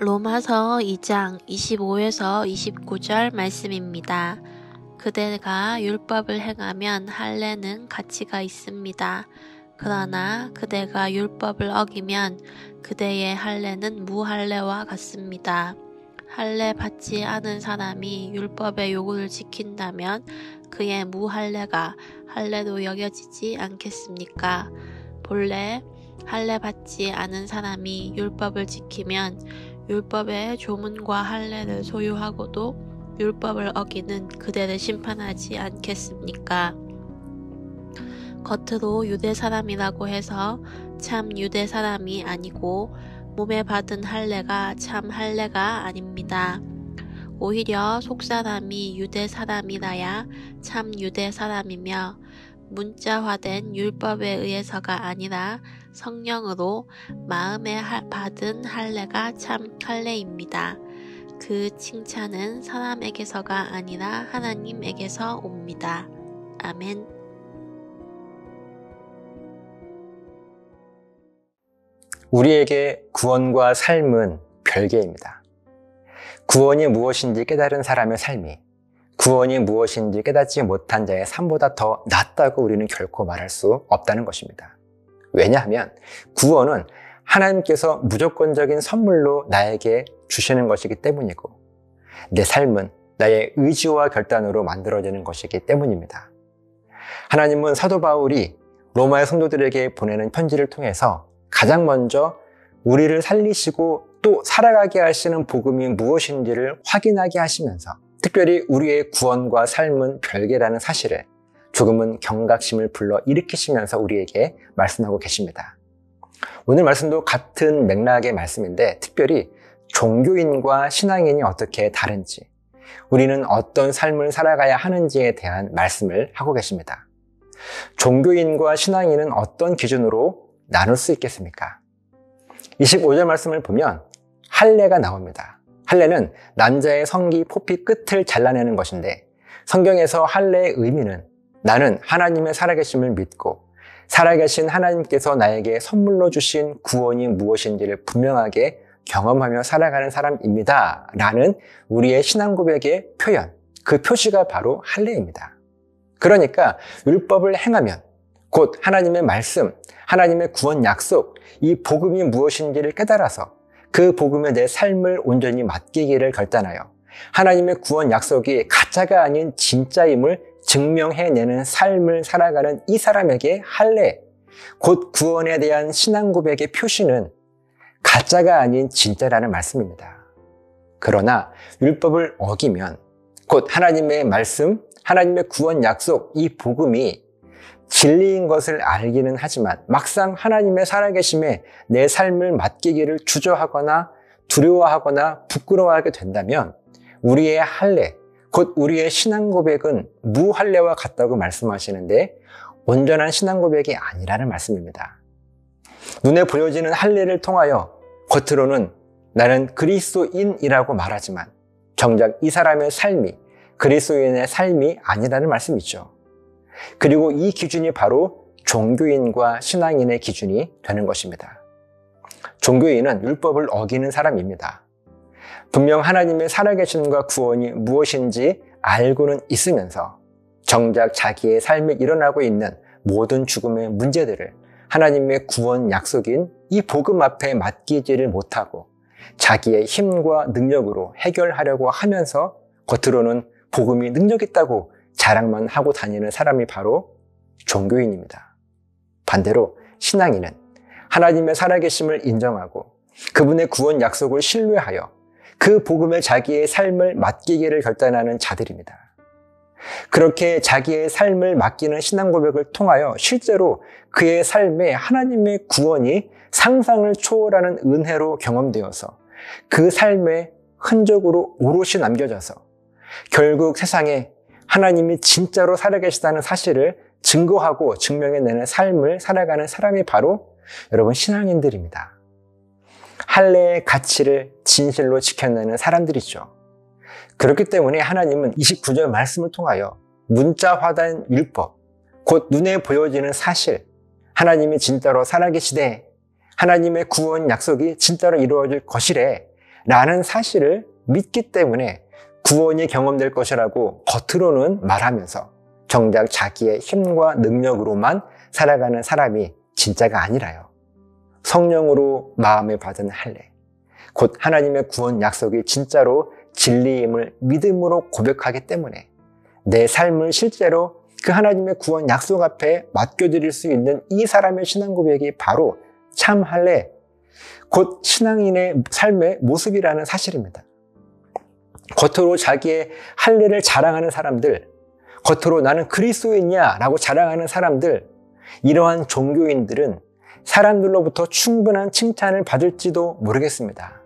로마서 2장 25에서 29절 말씀입니다. 그대가 율법을 행하면 할례는 가치가 있습니다. 그러나 그대가 율법을 어기면 그대의 할례는 무할례와 같습니다. 할례 받지 않은 사람이 율법의 요구를 지킨다면 그의 무할례가 할례로 여겨지지 않겠습니까? 본래 할례 받지 않은 사람이 율법을 지키면 율법의 조문과 할례를 소유하고도 율법을 어기는 그대를 심판하지 않겠습니까? 겉으로 유대 사람이라고 해서 참 유대 사람이 아니고 몸에 받은 할례가 참 할례가 아닙니다. 오히려 속사람이 유대 사람이라야 참 유대 사람이며 문자화된 율법에 의해서가 아니라 성령으로 마음에 받은 할례가 참 할례입니다. 그 칭찬은 사람에게서가 아니라 하나님에게서 옵니다. 아멘. 우리에게 구원과 삶은 별개입니다. 구원이 무엇인지 깨달은 사람의 삶이 구원이 무엇인지 깨닫지 못한 자의 삶보다 더 낫다고 우리는 결코 말할 수 없다는 것입니다. 왜냐하면 구원은 하나님께서 무조건적인 선물로 나에게 주시는 것이기 때문이고 내 삶은 나의 의지와 결단으로 만들어지는 것이기 때문입니다. 하나님은 사도 바울이 로마의 성도들에게 보내는 편지를 통해서 가장 먼저 우리를 살리시고 또 살아가게 하시는 복음이 무엇인지를 확인하게 하시면서 특별히 우리의 구원과 삶은 별개라는 사실을 조금은 경각심을 불러 일으키시면서 우리에게 말씀하고 계십니다. 오늘 말씀도 같은 맥락의 말씀인데 특별히 종교인과 신앙인이 어떻게 다른지 우리는 어떤 삶을 살아가야 하는지에 대한 말씀을 하고 계십니다. 종교인과 신앙인은 어떤 기준으로 나눌 수 있겠습니까? 25절 말씀을 보면 할례가 나옵니다. 할례는 남자의 성기 포피 끝을 잘라내는 것인데 성경에서 할례의 의미는 나는 하나님의 살아계심을 믿고 살아계신 하나님께서 나에게 선물로 주신 구원이 무엇인지를 분명하게 경험하며 살아가는 사람입니다 라는 우리의 신앙 고백의 표현, 그 표시가 바로 할례입니다. 그러니까 율법을 행하면 곧 하나님의 말씀, 하나님의 구원 약속, 이 복음이 무엇인지를 깨달아서 그 복음에 내 삶을 온전히 맡기기를 결단하여 하나님의 구원 약속이 가짜가 아닌 진짜임을 증명해내는 삶을 살아가는 이 사람에게 할례, 곧 구원에 대한 신앙 고백의 표시는 가짜가 아닌 진짜라는 말씀입니다. 그러나 율법을 어기면 곧 하나님의 말씀, 하나님의 구원 약속, 이 복음이 진리인 것을 알기는 하지만 막상 하나님의 살아계심에 내 삶을 맡기기를 주저하거나 두려워하거나 부끄러워하게 된다면 우리의 할례, 곧 우리의 신앙 고백은 무할례와 같다고 말씀하시는데 온전한 신앙 고백이 아니라는 말씀입니다. 눈에 보여지는 할례를 통하여 겉으로는 나는 그리스도인이라고 말하지만 정작 이 사람의 삶이 그리스도인의 삶이 아니라는 말씀이죠. 그리고 이 기준이 바로 종교인과 신앙인의 기준이 되는 것입니다. 종교인은 율법을 어기는 사람입니다. 분명 하나님의 살아계심과 구원이 무엇인지 알고는 있으면서 정작 자기의 삶에 일어나고 있는 모든 죽음의 문제들을 하나님의 구원 약속인 이 복음 앞에 맡기지를 못하고 자기의 힘과 능력으로 해결하려고 하면서 겉으로는 복음이 능력 있다고 자랑만 하고 다니는 사람이 바로 종교인입니다. 반대로 신앙인은 하나님의 살아계심을 인정하고 그분의 구원 약속을 신뢰하여 그 복음에 자기의 삶을 맡기기를 결단하는 자들입니다. 그렇게 자기의 삶을 맡기는 신앙 고백을 통하여 실제로 그의 삶에 하나님의 구원이 상상을 초월하는 은혜로 경험되어서 그 삶의 흔적으로 오롯이 남겨져서 결국 세상에 하나님이 진짜로 살아계시다는 사실을 증거하고 증명해내는 삶을 살아가는 사람이 바로 여러분 신앙인들입니다. 할례의 가치를 진실로 지켜내는 사람들이죠. 그렇기 때문에 하나님은 29절 말씀을 통하여 문자화된 율법, 곧 눈에 보여지는 사실, 하나님이 진짜로 살아계시되 하나님의 구원 약속이 진짜로 이루어질 것이래 라는 사실을 믿기 때문에 구원이 경험될 것이라고 겉으로는 말하면서 정작 자기의 힘과 능력으로만 살아가는 사람이 진짜가 아니라요. 성령으로 마음에 받은 할례, 곧 하나님의 구원 약속이 진짜로 진리임을 믿음으로 고백하기 때문에 내 삶을 실제로 그 하나님의 구원 약속 앞에 맡겨드릴 수 있는 이 사람의 신앙 고백이 바로 참 할례, 곧 신앙인의 삶의 모습이라는 사실입니다. 겉으로 자기의 할례를 자랑하는 사람들, 겉으로 나는 그리스도인이야 라고 자랑하는 사람들, 이러한 종교인들은 사람들로부터 충분한 칭찬을 받을지도 모르겠습니다.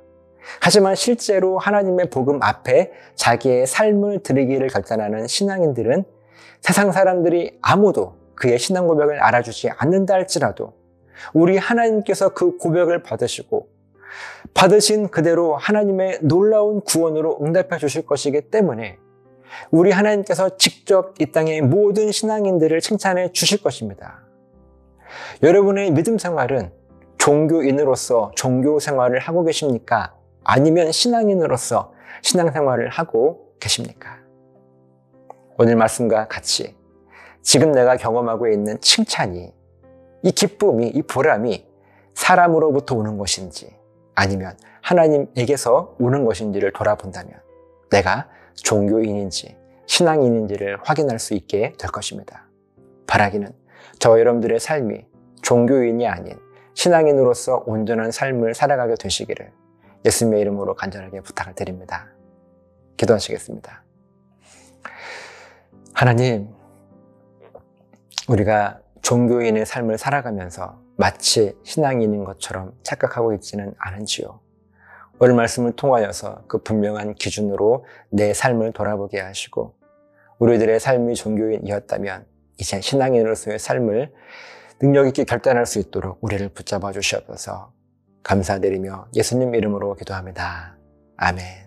하지만 실제로 하나님의 복음 앞에 자기의 삶을 드리기를 결단하는 신앙인들은 세상 사람들이 아무도 그의 신앙 고백을 알아주지 않는다 할지라도 우리 하나님께서 그 고백을 받으시고 받으신 그대로 하나님의 놀라운 구원으로 응답해 주실 것이기 때문에 우리 하나님께서 직접 이 땅의 모든 신앙인들을 칭찬해 주실 것입니다. 여러분의 믿음 생활은 종교인으로서 종교 생활을 하고 계십니까? 아니면 신앙인으로서 신앙생활을 하고 계십니까? 오늘 말씀과 같이 지금 내가 경험하고 있는 칭찬이, 이 기쁨이, 이 보람이 사람으로부터 오는 것인지 아니면 하나님에게서 오는 것인지를 돌아본다면 내가 종교인인지 신앙인인지를 확인할 수 있게 될 것입니다. 바라기는 저와 여러분들의 삶이 종교인이 아닌 신앙인으로서 온전한 삶을 살아가게 되시기를 예수님의 이름으로 간절하게 부탁을 드립니다. 기도하시겠습니다. 하나님, 우리가 종교인의 삶을 살아가면서 마치 신앙인인 것처럼 착각하고 있지는 않은지요. 오늘 말씀을 통하여서 그 분명한 기준으로 내 삶을 돌아보게 하시고 우리들의 삶이 종교인이었다면 이제 신앙인으로서의 삶을 능력 있게 결단할 수 있도록 우리를 붙잡아 주시옵소서. 감사드리며 예수님 이름으로 기도합니다. 아멘.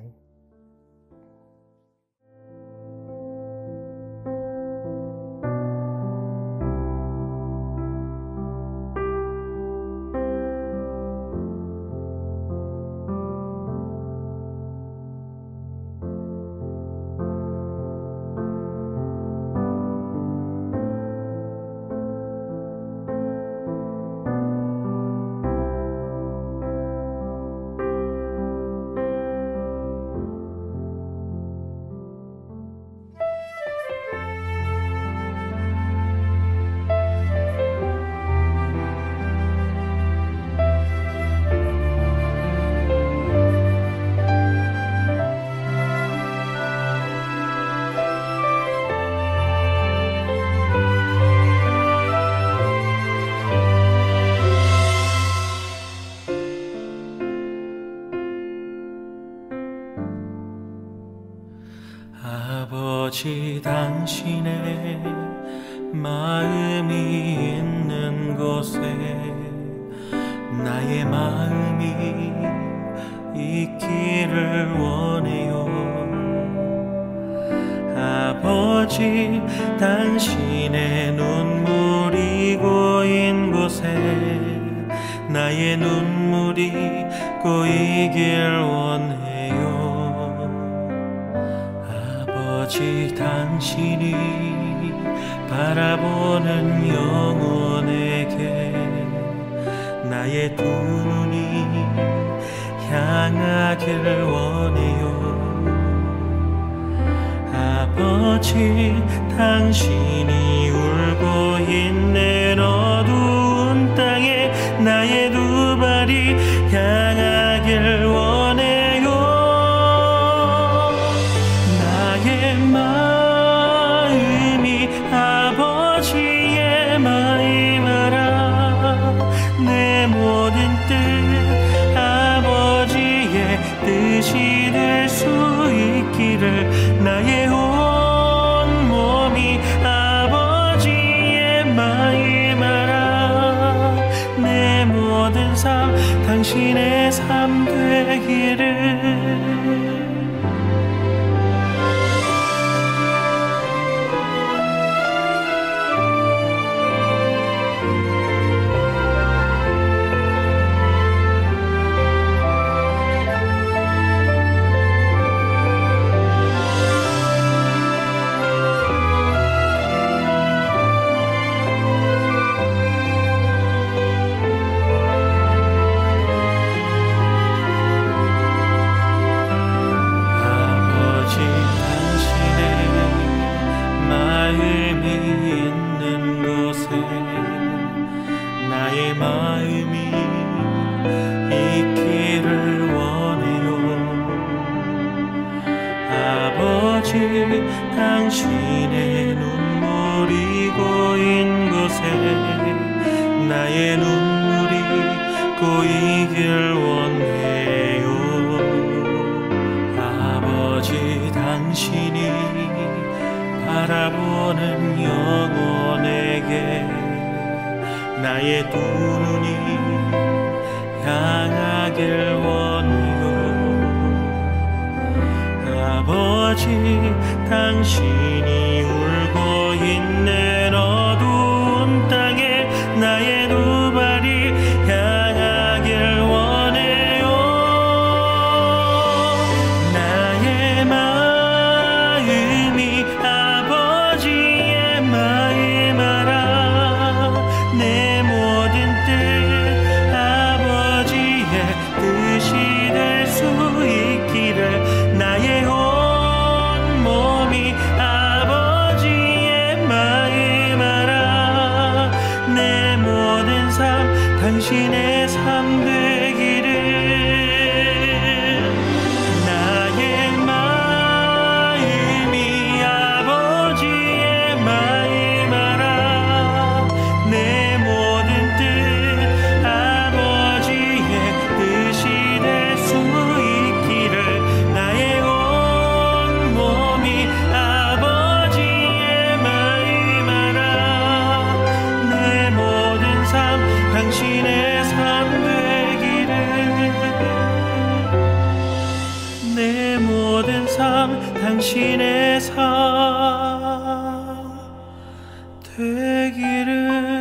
아버지, 당신의 마음이 있는 곳에 나의 마음이 있기를 원해요. 아버지, 당신의 눈물이 고인 곳에 나의 눈물이 고이길 원해요. 아버지, 당신이 바라보는 영혼에게 나의 두 눈이 향하길 원해요. 아버지, 당신이 울고 있는 어두운 땅에 나의 두 발이 향하길 원해요. 나의 마음이 아버지의 마음 알아. 내 모든 뜻 아버지의 뜻이 될 수 있기를 나의 온 몸이 아버지의 마음 알아. 내 모든 삶 당신의 삶 되기를. 당신의 눈물이 고인 곳에 나의 눈물이 고이길 원해요. 아버지 당신이 바라보는 영혼에게 나의 두 눈이 향하길 원해요. 아버지 당신이 울고 있는 어두운 땅에 나의 두 발이 향하길 원해요. 나의 마음이 아버지의 마음 알아. 내 모든 뜻 아버지의 뜻이 될 수 있기를 나의 온 몸이 아버지의 마음 알아. 내 모든 삶 당신의 삶 되기를. 나의 마음이 아버지의 마음 알아. 내 모든 뜻 아버지의 뜻이 될 수 있기를 나의 온 몸이 아버지의 마음 알아. 내 모든 삶 당신의 삶 되기를. 내 모든 삶 당신의 삶 되기를.